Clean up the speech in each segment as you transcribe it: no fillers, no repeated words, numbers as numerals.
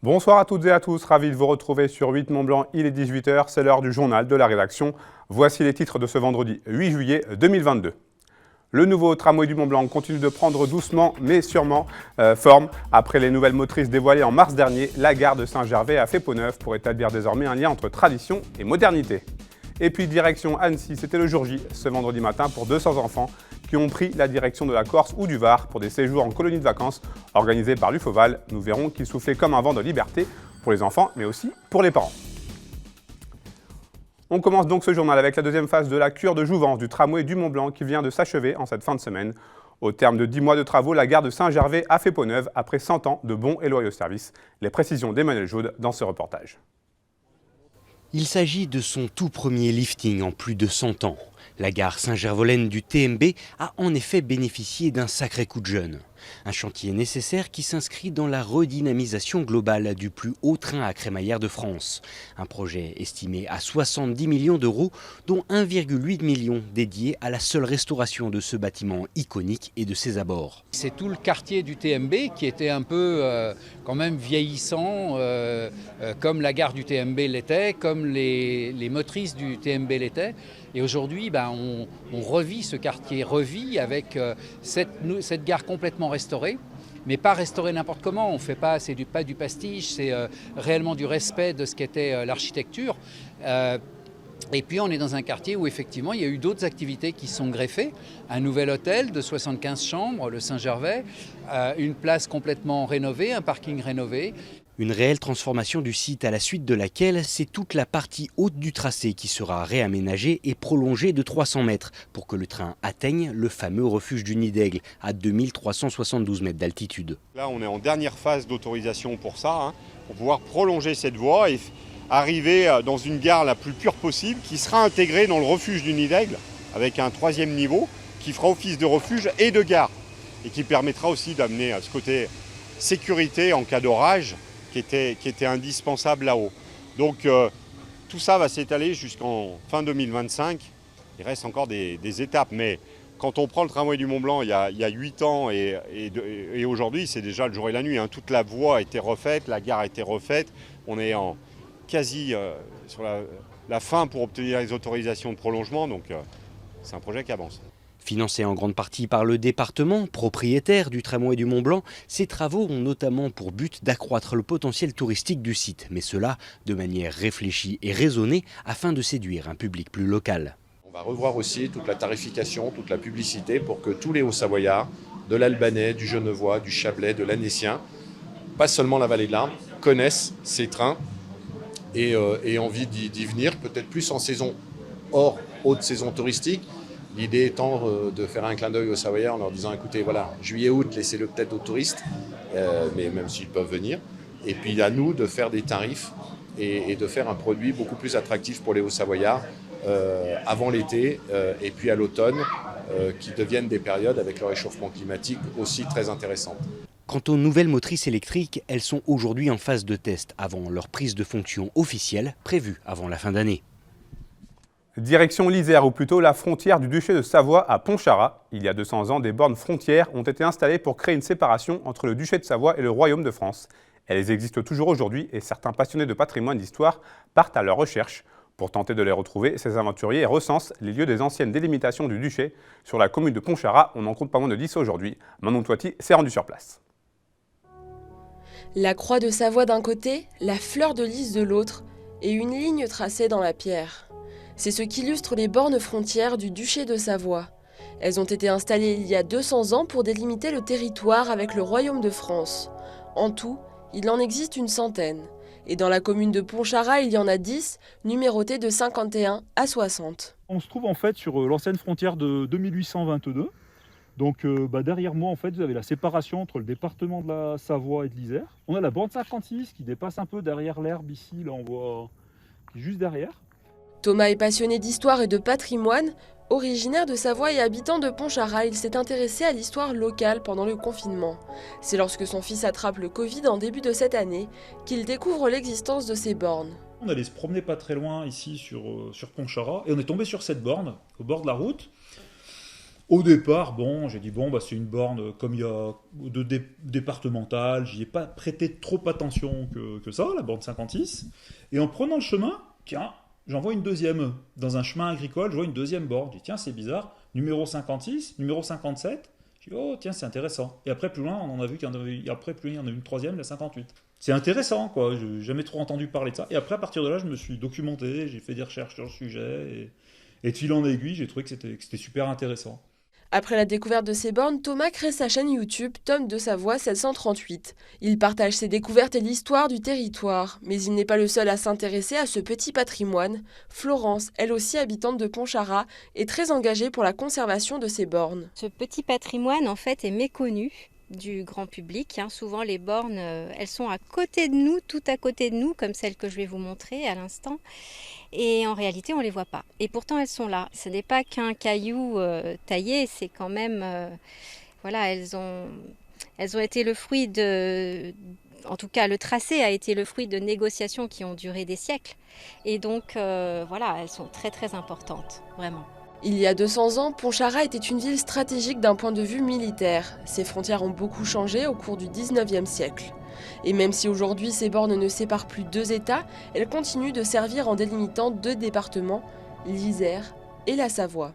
Bonsoir à toutes et à tous, ravi de vous retrouver sur 8 Mont-Blanc, il est 18h, c'est l'heure du journal de la rédaction. Voici les titres de ce vendredi 8 juillet 2022. Le nouveau tramway du Mont-Blanc continue de prendre doucement mais sûrement forme. Après les nouvelles motrices dévoilées en mars dernier, la gare de Saint-Gervais a fait peau neuve pour établir désormais un lien entre tradition et modernité. Et puis direction Annecy, c'était le jour J ce vendredi matin pour 200 enfants qui ont pris la direction de la Corse ou du Var pour des séjours en colonie de vacances organisés par l'UFOVAL. Nous verrons qu'ils soufflaient comme un vent de liberté pour les enfants mais aussi pour les parents. On commence donc ce journal avec la deuxième phase de la cure de jouvence du tramway du Mont-Blanc qui vient de s'achever en cette fin de semaine. Au terme de 10 mois de travaux, la gare de Saint-Gervais a fait peau neuve après 100 ans de bons et loyaux services. Les précisions d'Emmanuel Jaude dans ce reportage. Il s'agit de son tout premier lifting en plus de 100 ans. La gare Saint-Gervolaine du TMB a en effet bénéficié d'un sacré coup de jeune. Un chantier nécessaire qui s'inscrit dans la redynamisation globale du plus haut train à crémaillère de France. Un projet estimé à 70 millions d'euros, dont 1,8 million dédié à la seule restauration de ce bâtiment iconique et de ses abords. C'est tout le quartier du TMB qui était un peu quand même vieillissant, comme la gare du TMB l'était, comme les motrices du TMB l'étaient. Et aujourd'hui, on revit ce quartier, revit avec cette gare complètement restaurée, mais pas restaurée n'importe comment. On ne fait pas, pas du pastiche, c'est réellement du respect de ce qu'était l'architecture. Et puis on est dans un quartier où effectivement il y a eu d'autres activités qui sont greffées. Un nouvel hôtel de 75 chambres, le Saint-Gervais, une place complètement rénovée, un parking rénové. Une réelle transformation du site à la suite de laquelle c'est toute la partie haute du tracé qui sera réaménagée et prolongée de 300 mètres pour que le train atteigne le fameux refuge du Nid d'Aigle à 2372 mètres d'altitude. Là on est en dernière phase d'autorisation pour ça, pour pouvoir prolonger cette voie et arriver dans une gare la plus pure possible qui sera intégrée dans le refuge du Nid d'Aigle avec un troisième niveau qui fera office de refuge et de gare et qui permettra aussi d'amener ce côté sécurité en cas d'orage qui était indispensable là-haut. Donc tout ça va s'étaler jusqu'en fin 2025. Il reste encore des étapes, mais quand on prend le tramway du Mont-Blanc il y a 8 ans et aujourd'hui, c'est déjà le jour et la nuit. Toute la voie a été refaite, la gare a été refaite. On est en quasi sur la fin pour obtenir les autorisations de prolongement, donc c'est un projet qui avance. Financé en grande partie par le département, propriétaire du tramway du Mont-Blanc, ces travaux ont notamment pour but d'accroître le potentiel touristique du site, mais cela de manière réfléchie et raisonnée afin de séduire un public plus local. On va revoir aussi toute la tarification, toute la publicité pour que tous les Hauts-Savoyards, de l'Albanais, du Genevois, du Chablais, de l'Annécien, pas seulement la vallée de l'Arve, connaissent ces trains et aient envie d'y venir, peut-être plus en saison hors haute saison touristique. L'idée étant de faire un clin d'œil aux Savoyards en leur disant écoutez, voilà, juillet-août, laissez-le peut-être aux touristes, mais même s'ils peuvent venir. Et puis à nous de faire des tarifs et de faire un produit beaucoup plus attractif pour les Hauts-Savoyards avant l'été et puis à l'automne, qui deviennent des périodes avec le réchauffement climatique aussi très intéressantes. Quant aux nouvelles motrices électriques, elles sont aujourd'hui en phase de test avant leur prise de fonction officielle prévue avant la fin d'année. Direction l'Isère, ou plutôt la frontière du duché de Savoie à Pontcharrat. Il y a 200 ans, des bornes frontières ont été installées pour créer une séparation entre le duché de Savoie et le royaume de France. Elles existent toujours aujourd'hui et certains passionnés de patrimoine et d'histoire partent à leur recherche. Pour tenter de les retrouver, ces aventuriers recensent les lieux des anciennes délimitations du duché. Sur la commune de Pontcharrat, on en compte pas moins de 10 aujourd'hui. Manon Toiti s'est rendu sur place. La croix de Savoie d'un côté, la fleur de lys de l'autre et une ligne tracée dans la pierre. C'est ce qu'illustre les bornes frontières du duché de Savoie. Elles ont été installées il y a 200 ans pour délimiter le territoire avec le royaume de France. En tout, il en existe une centaine. Et dans la commune de Pontcharrat, il y en a 10, numérotées de 51 à 60. On se trouve en fait sur l'ancienne frontière de 1822. Donc derrière moi, en fait, vous avez la séparation entre le département de la Savoie et de l'Isère. On a la bande 56 qui dépasse un peu derrière l'herbe ici, là on voit qui est juste derrière. Thomas est passionné d'histoire et de patrimoine. Originaire de Savoie et habitant de Pontcharrat, il s'est intéressé à l'histoire locale pendant le confinement. C'est lorsque son fils attrape le Covid en début de cette année qu'il découvre l'existence de ces bornes. On allait se promener pas très loin ici sur Pontcharrat et on est tombé sur cette borne au bord de la route. Au départ, bon, j'ai dit bon, bah, c'est une borne comme il y a départementale, j'y ai pas prêté trop attention que ça, la borne 56. Et en prenant le chemin, tiens, j'en vois une deuxième. Dans un chemin agricole, je vois une deuxième borne. Je dis tiens, c'est bizarre, numéro 56, numéro 57. Je dis oh, tiens, c'est intéressant. Et après, plus loin, on en a vu qu'il y en avait, après, plus loin, il y en a une troisième, la 58. C'est intéressant, quoi. Je n'ai jamais trop entendu parler de ça. Et après, à partir de là, je me suis documenté, j'ai fait des recherches sur le sujet. Et de fil en aiguille, j'ai trouvé que c'était super intéressant. Après la découverte de ces bornes, Thomas crée sa chaîne YouTube Tom de Savoie 738. Il partage ses découvertes et l'histoire du territoire. Mais il n'est pas le seul à s'intéresser à ce petit patrimoine. Florence, elle aussi habitante de Pontcharrat, est très engagée pour la conservation de ces bornes. Ce petit patrimoine, en fait, est méconnu du grand public. Souvent, les bornes, elles sont à côté de nous, tout à côté de nous, comme celle que je vais vous montrer à l'instant. Et en réalité, on ne les voit pas. Et pourtant, elles sont là. Ce n'est pas qu'un caillou taillé, c'est quand même... voilà, elles ont été le fruit de... En tout cas, le tracé a été le fruit de négociations qui ont duré des siècles. Et donc, voilà, elles sont très, très importantes, vraiment. Il y a 200 ans, Pontcharrat était une ville stratégique d'un point de vue militaire. Ses frontières ont beaucoup changé au cours du 19e siècle. Et même si aujourd'hui ces bornes ne séparent plus deux États, elles continuent de servir en délimitant deux départements, l'Isère et la Savoie.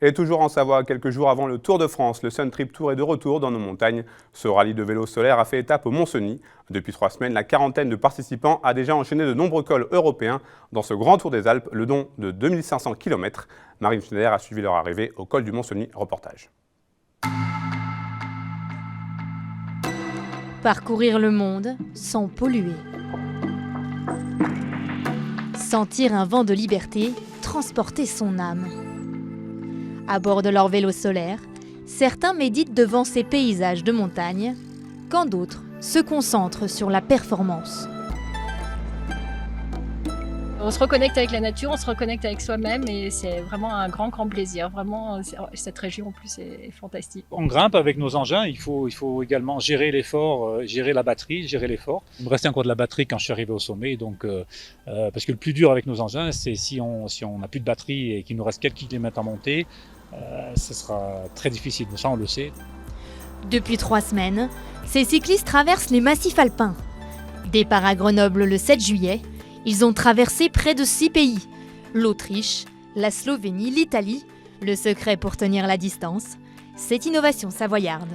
Et toujours en Savoie, quelques jours avant le Tour de France, le Sun Trip Tour est de retour dans nos montagnes. Ce rallye de vélo solaire a fait étape au Mont-Cenis. Depuis 3 semaines, la quarantaine de participants a déjà enchaîné de nombreux cols européens dans ce grand Tour des Alpes, le long de 2500 km. Marine Schneider a suivi leur arrivée au col du Mont-Cenis. Reportage. Parcourir le monde sans polluer. Sentir un vent de liberté, transporter son âme. À bord de leur vélo solaire, certains méditent devant ces paysages de montagne, quand d'autres se concentrent sur la performance. On se reconnecte avec la nature, on se reconnecte avec soi-même et c'est vraiment un grand plaisir. Vraiment, cette région en plus est fantastique. On grimpe avec nos engins, il faut également gérer l'effort, gérer la batterie, gérer l'effort. Il me restait encore de la batterie quand je suis arrivé au sommet, donc, parce que le plus dur avec nos engins, c'est si on n'a plus de batterie et qu'il nous reste quelques kilomètres à monter, ce sera très difficile, mais ça on le sait. Depuis 3 semaines, ces cyclistes traversent les massifs alpins. Départ à Grenoble le 7 juillet, ils ont traversé près de 6 pays. L'Autriche, la Slovénie, l'Italie. Le secret pour tenir la distance, c'est innovation savoyarde.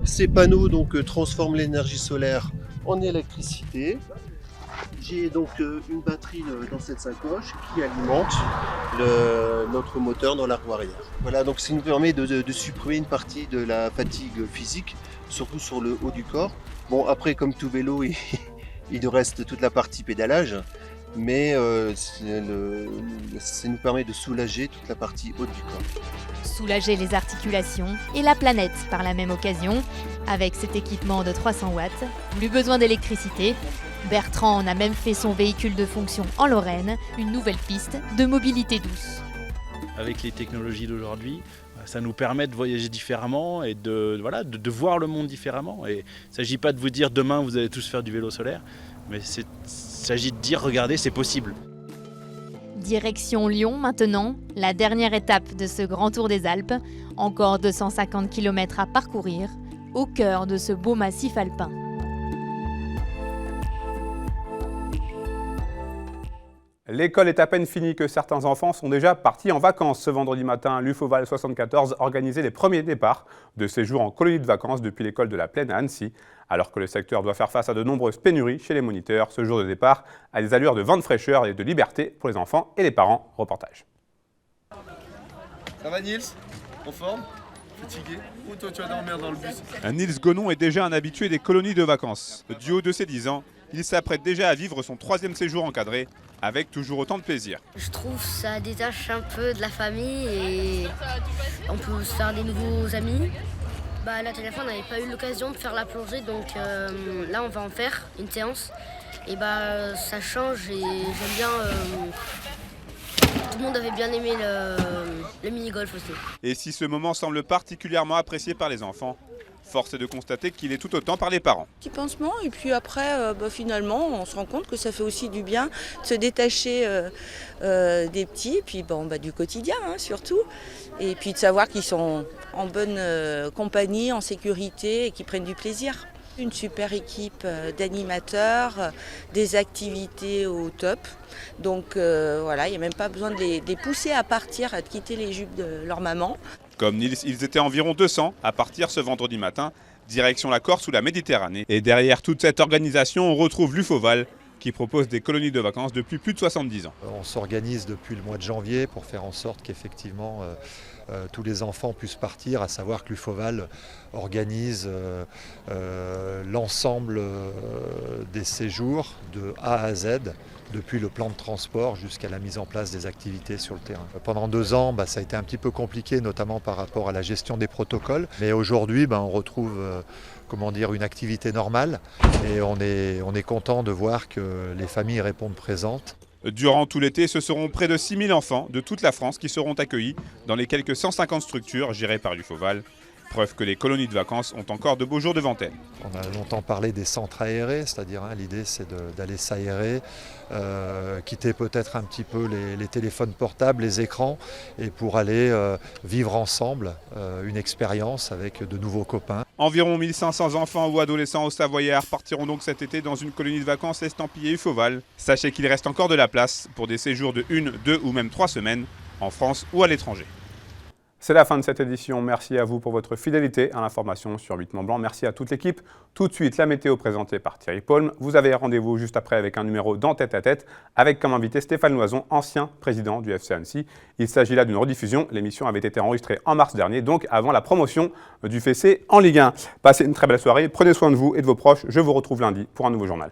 Ces panneaux transforment l'énergie solaire en électricité. J'ai donc une batterie dans cette sacoche qui alimente notre moteur dans la roue arrière. Voilà, donc ça nous permet de supprimer une partie de la fatigue physique, surtout sur le haut du corps. Bon, après, comme tout vélo, il nous reste toute la partie pédalage, mais ça nous permet de soulager toute la partie haute du corps. Soulager les articulations et la planète par la même occasion. Avec cet équipement de 300 watts, plus besoin d'électricité. Bertrand en a même fait son véhicule de fonction en Lorraine, une nouvelle piste de mobilité douce. Avec les technologies d'aujourd'hui, ça nous permet de voyager différemment et de voir le monde différemment. Et il ne s'agit pas de vous dire demain vous allez tous faire du vélo solaire, mais il s'agit de dire regardez, c'est possible. Direction Lyon maintenant, la dernière étape de ce grand tour des Alpes. Encore 250 km à parcourir, au cœur de ce beau massif alpin. L'école est à peine finie que certains enfants sont déjà partis en vacances. Ce vendredi matin, l'UFOVAL 74 organisait les premiers départs de séjour en colonie de vacances depuis l'école de la Plaine à Annecy. Alors que le secteur doit faire face à de nombreuses pénuries chez les moniteurs, ce jour de départ a des allures de vent de fraîcheur et de liberté pour les enfants et les parents. Reportage. Ça va Nils? En forme? Fatigué? Ou toi tu vas dormir dans le bus? Nils Gonon est déjà un habitué des colonies de vacances. Du haut de ses 10 ans, il s'apprête déjà à vivre son 3e séjour encadré, avec toujours autant de plaisir. Je trouve que ça détache un peu de la famille et on peut se faire des nouveaux amis. La dernière fois on n'avait pas eu l'occasion de faire la plongée, donc là on va en faire une séance. Et ça change et j'aime bien. Tout le monde avait bien aimé le mini-golf aussi. Et si ce moment semble particulièrement apprécié par les enfants, Force est de constater qu'il est tout autant par les parents. Petit pansement et puis après finalement on se rend compte que ça fait aussi du bien de se détacher des petits et puis du quotidien surtout et puis de savoir qu'ils sont en bonne compagnie, en sécurité et qu'ils prennent du plaisir. Une super équipe d'animateurs, des activités au top. Donc il n'y a même pas besoin de les pousser à partir, à quitter les jupes de leur maman. Comme Nils, ils étaient environ 200 à partir ce vendredi matin, direction la Corse ou la Méditerranée. Et derrière toute cette organisation, on retrouve l'UFOVAL, qui propose des colonies de vacances depuis plus de 70 ans. On s'organise depuis le mois de janvier pour faire en sorte qu'effectivement tous les enfants puissent partir, à savoir que l'UFOVAL organise l'ensemble des séjours de A à Z, depuis le plan de transport jusqu'à la mise en place des activités sur le terrain. Pendant 2 ans, ça a été un petit peu compliqué, notamment par rapport à la gestion des protocoles. Mais aujourd'hui, on retrouve une activité normale et on est content de voir que les familles répondent présentes. Durant tout l'été, ce seront près de 6000 enfants de toute la France qui seront accueillis dans les quelques 150 structures gérées par l'UFOVAL. Preuve que les colonies de vacances ont encore de beaux jours devant elles. On a longtemps parlé des centres aérés, c'est-à-dire l'idée c'est d'aller s'aérer, quitter peut-être un petit peu les téléphones portables, les écrans, et pour aller vivre ensemble une expérience avec de nouveaux copains. Environ 1500 enfants ou adolescents au Savoyard partiront donc cet été dans une colonie de vacances estampillée UFOVAL. Sachez qu'il reste encore de la place pour des séjours de 1, 2 ou même 3 semaines en France ou à l'étranger. C'est la fin de cette édition. Merci à vous pour votre fidélité à l'information sur 8 Mont Blanc. Merci à toute l'équipe. Tout de suite, la météo présentée par Thierry Paulme. Vous avez rendez-vous juste après avec un numéro dans Tête à Tête avec comme invité Stéphane Loison, ancien président du FC Annecy. Il s'agit là d'une rediffusion. L'émission avait été enregistrée en mars dernier, donc avant la promotion du FC en Ligue 1. Passez une très belle soirée. Prenez soin de vous et de vos proches. Je vous retrouve lundi pour un nouveau journal.